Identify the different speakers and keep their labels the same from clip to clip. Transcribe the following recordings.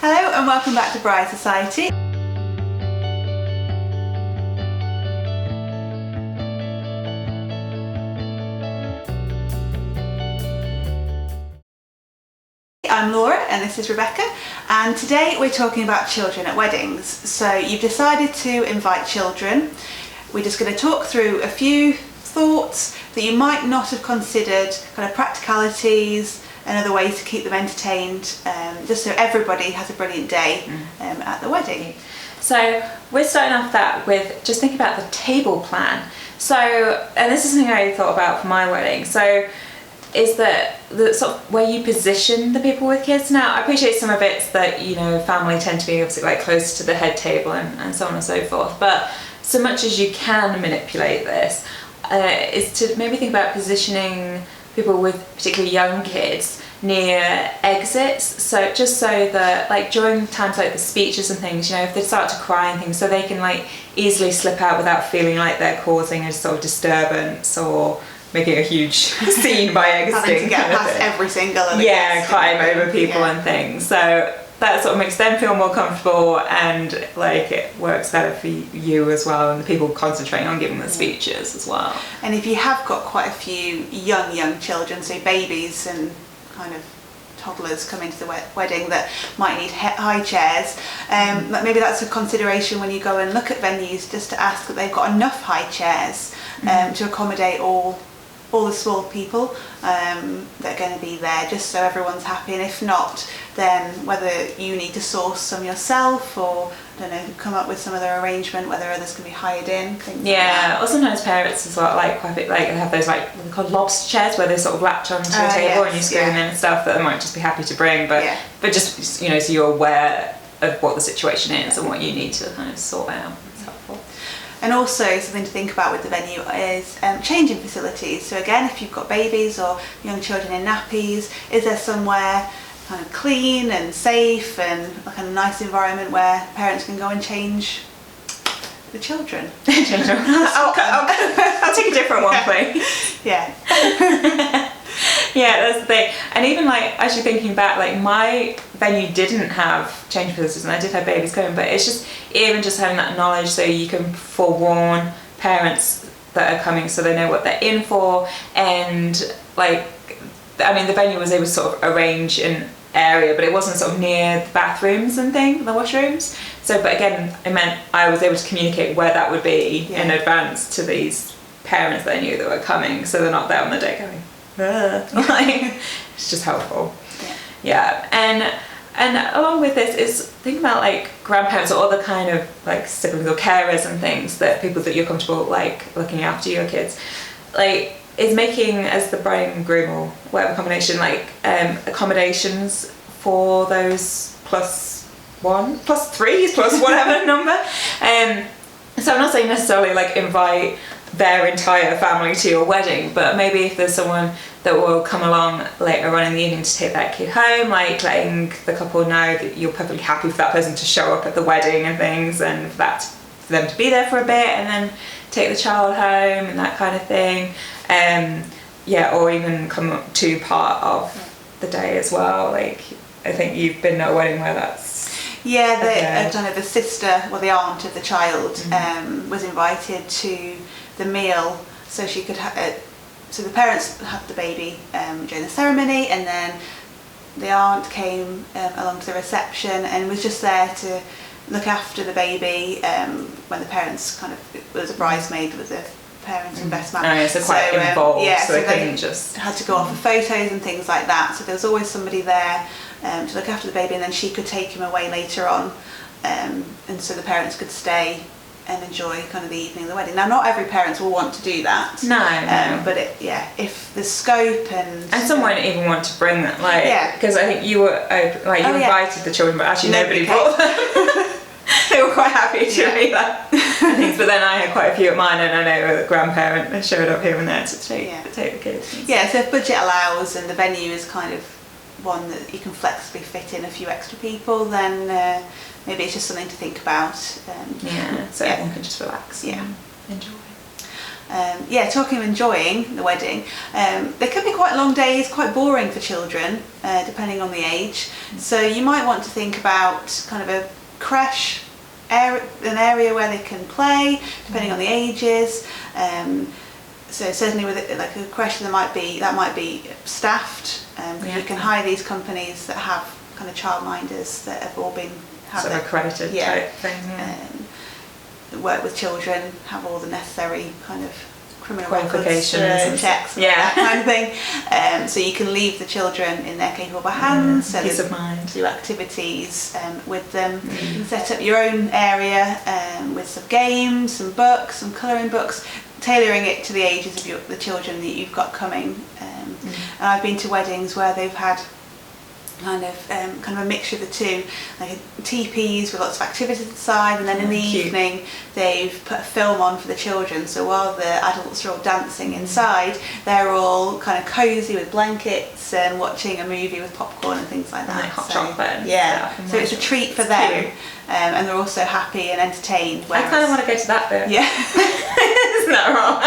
Speaker 1: Hello and welcome back to Bride Society. I'm Laura and this is Rebecca, and today we're talking about children at weddings. So you've decided to invite children. We're just going to talk through a few thoughts that you might not have considered, kind of practicalities and other ways to keep them entertained, just so everybody has a brilliant day at the wedding.
Speaker 2: So we're starting off that with just thinking about the table plan. So, and this is something I thought about for my wedding. So is that the sort of where you position the people with kids. Now I appreciate some of it's that, you know, family tend to be obviously like close to the head table and so on and so forth, but so much as you can manipulate this is to maybe think about positioning people with particularly young kids near exits, so just so that like during times like the speeches and things, you know, if they start to cry and things, so they can like easily slip out without feeling like they're causing a sort of disturbance or making a huge scene by exiting.
Speaker 1: Having to get past every single other guest,
Speaker 2: climb over people and things. So that sort of makes them feel more comfortable, and like it works better for you as well, and the people concentrating on giving the speeches as well.
Speaker 1: And if you have got quite a few young children, so babies and kind of toddlers come into the wedding that might need high chairs, maybe that's a consideration when you go and look at venues, just to ask that they've got enough high chairs to accommodate all the small people that are going to be there, just so everyone's happy. And if not, then whether you need to source some yourself, or I don't know, come up with some other arrangement, whether others can be hired in, things like that.
Speaker 2: Or sometimes parents as well, like quite a bit, like they have those like what they're called lobster chairs, where they sort of latch onto the table and you screw them in and stuff, that they might just be happy to bring, but just, you know, so you're aware of what the situation is and what you need to kind of sort out. It's helpful.
Speaker 1: And also something to think about with the venue is changing facilities. So again, if you've got babies or young children in nappies, is there somewhere kind of clean and safe and a kind of nice environment where parents can go and change the children?
Speaker 2: I'll take a different one, please.
Speaker 1: Yeah.
Speaker 2: Yeah, that's the thing. And even like actually thinking back, like my venue didn't have change facilities, and I did have babies coming, but it's just even just having that knowledge, so you can forewarn parents that are coming, so they know what they're in for. And like, I mean, the venue was able to sort of arrange an area, but it wasn't sort of near the bathrooms and things, the washrooms. So, but again, it meant I was able to communicate where that would be in advance to these parents that I knew that were coming, so they're not there on the day going, like, it's just helpful. And along with this is think about like grandparents or other kind of like siblings or carers and things, that people that you're comfortable like looking after your kids, like is making, as the bride and groom or whatever combination, like accommodations for those +1, +3s, plus whatever number. So I'm not saying necessarily like invite their entire family to your wedding, but maybe if there's someone that will come along later on in the evening to take that kid home, like letting the couple know that you're perfectly happy for that person to show up at the wedding and things, and for them to be there for a bit and then take the child home and that kind of thing. Or even come up to part of the day as well. Like I think you've been at a wedding where that's
Speaker 1: the sister, well, the aunt of the child was invited to the meal, so she could so the parents had the baby during the ceremony, and then the aunt came along to the reception and was just there to look after the baby when the parents kind of was a bridesmaid with the parents and best man.
Speaker 2: So quite involved, so they couldn't just
Speaker 1: had to go off for photos and things like that, so there was always somebody there to look after the baby, and then she could take him away later on, and so the parents could stay and enjoy kind of the evening of the wedding. Now, not every parent will want to do that.
Speaker 2: No.
Speaker 1: But if the scope and
Speaker 2: someone even want to bring them, like, because I think you were invited the children, but actually nobody brought them. They were quite happy to be there and things, but then I had quite a few at mine, and I know a grandparent showed up here and there to take the kids.
Speaker 1: Yeah, so if budget allows and the venue is kind of one that you can flexibly fit in a few extra people, then maybe it's just something to think about.
Speaker 2: So everyone can just relax and enjoy.
Speaker 1: talking of enjoying the wedding, they can be quite long days, quite boring for children, depending on the age. So you might want to think about kind of a creche, an area where they can play, depending on the ages. So certainly with like a creche, that might be staffed. You can hire these companies that have kind of childminders that have all been
Speaker 2: sort of accredited type thing.
Speaker 1: Work with children, have all the necessary kind of criminal
Speaker 2: qualifications
Speaker 1: and checks and that kind of thing. So you can leave the children in their capable hands. So
Speaker 2: peace of mind.
Speaker 1: Do activities with them. You can set up your own area with some games, some books, some colouring books, tailoring it to the ages of the children that you've got coming. And I've been to weddings where they've had kind of a mixture of the two, like teepees with lots of activities inside, and then in the evening they've put a film on for the children, so while the adults are all dancing inside, they're all kind of cosy with blankets and watching a movie with popcorn and things like that.
Speaker 2: And hot chocolate and stuff.
Speaker 1: So it's a treat for them, and they're also happy and entertained.
Speaker 2: I kind of want to go to that bit.
Speaker 1: Yeah.
Speaker 2: Isn't that wrong?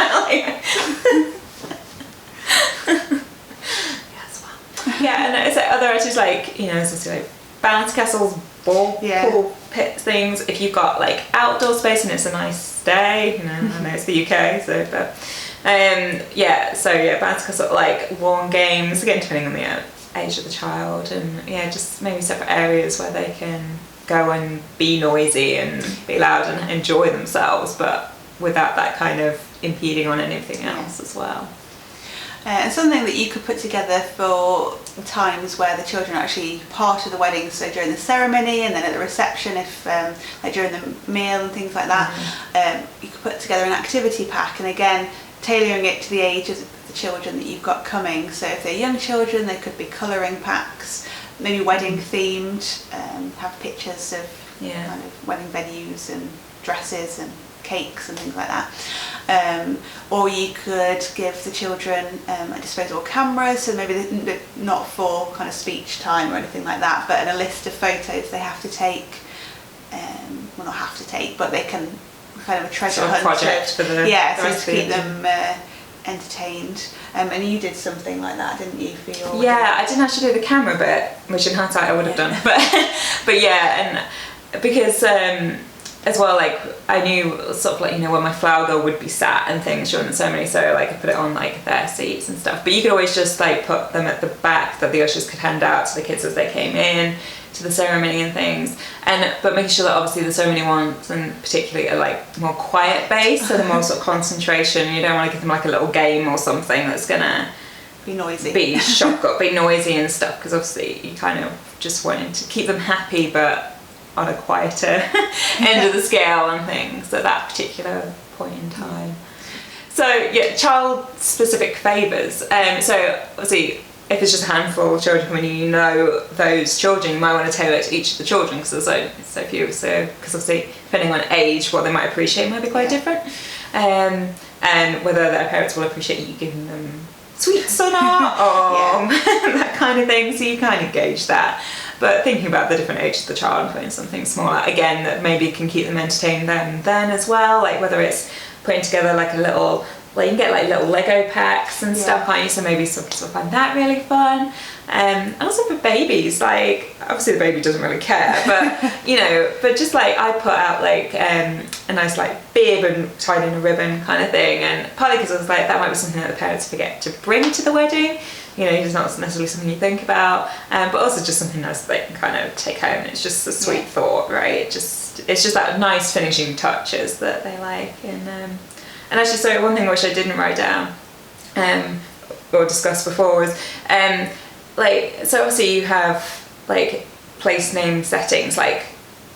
Speaker 2: Yeah, and it's like other activities like, like bounce castles, pool pit things. If you've got like outdoor space and it's a nice day, I know it's the UK, bounce castle, like lawn games, again depending on the age of the child, and just maybe separate areas where they can go and be noisy and be loud and enjoy themselves, but without that kind of impeding on anything else as well.
Speaker 1: And something that you could put together for times where the children are actually part of the wedding, so during the ceremony and then at the reception, if like during the meal and things like that, you could put together an activity pack, and again tailoring it to the age of the children that you've got coming. So if they're young children, there could be colouring packs, maybe wedding themed, have pictures of kind of wedding venues and dresses and cakes and things like that. Or you could give the children a disposable camera, so maybe not for kind of speech time or anything like that, but a list of photos they have to take, well not have to take, but they can kind of a treasure hunt
Speaker 2: project for the
Speaker 1: so to keep them entertained. And you did something like that, didn't you, for your wedding?
Speaker 2: I didn't actually do the camera bit, which in hindsight I would have done, but and because as well, like I knew sort of like where my flower girl would be sat and things during the ceremony, so like I put it on like their seats and stuff. But you could always just like put them at the back that the ushers could hand out to the kids as they came in to the ceremony and things. But making sure that obviously the ceremony ones, and particularly are like more quiet based, so the more sort of concentration. You don't want to give them like a little game or something that's gonna
Speaker 1: be noisy,
Speaker 2: be noisy and stuff, because obviously you kind of just wanted to keep them happy, but on a quieter end of the scale and things at that particular point in time. So child specific favours. So obviously if it's just a handful of children coming in, those children, you might want to tailor it to each of the children because there's so few. So because obviously depending on age, what they might appreciate might be quite different. And whether their parents will appreciate you giving them sweets or not, or that kind of thing. So you kind of gauge that. But thinking about the different ages of the child and putting something smaller, again, that maybe can keep them entertained then as well, like whether it's putting together like a little, well, you can get like little Lego packs and stuff, can't you? So maybe some people find that really fun. And also for babies, like obviously the baby doesn't really care, but but just like I put out like a nice like bib and tied in a ribbon kind of thing, and partly because I was like that might be something that the parents forget to bring to the wedding. It's not necessarily something you think about, but also just something nice that they can kind of take home. It's just a sweet thought, right? It's just that nice finishing touches that they like. And actually, sorry, one thing which I didn't write down or discuss before was so obviously you have like place name settings like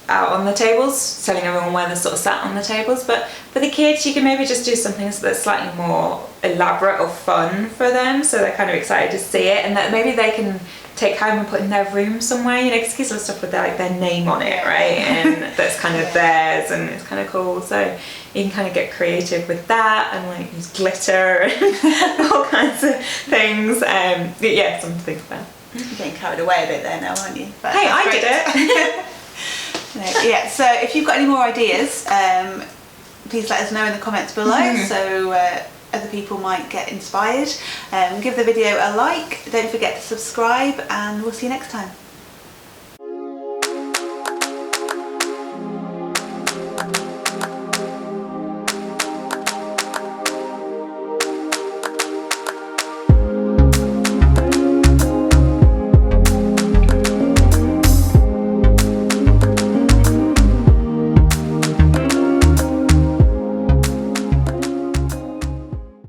Speaker 2: out on the tables, telling everyone where they're sort of sat on the tables, but for the kids you can maybe just do something that's slightly more elaborate or fun for them, so they're kind of excited to see it, and that maybe they can take home and put in their room somewhere, because kids love stuff with their name on it, right? And that's kind of theirs, and it's kind of cool, so you can kind of get creative with that and like use glitter and all kinds of things. Something to think about.
Speaker 1: You're getting carried away a bit there now, aren't you? But
Speaker 2: hey, I did it.
Speaker 1: So if you've got any more ideas, please let us know in the comments below, so other people might get inspired. Give the video a like, don't forget to subscribe, and we'll see you next time.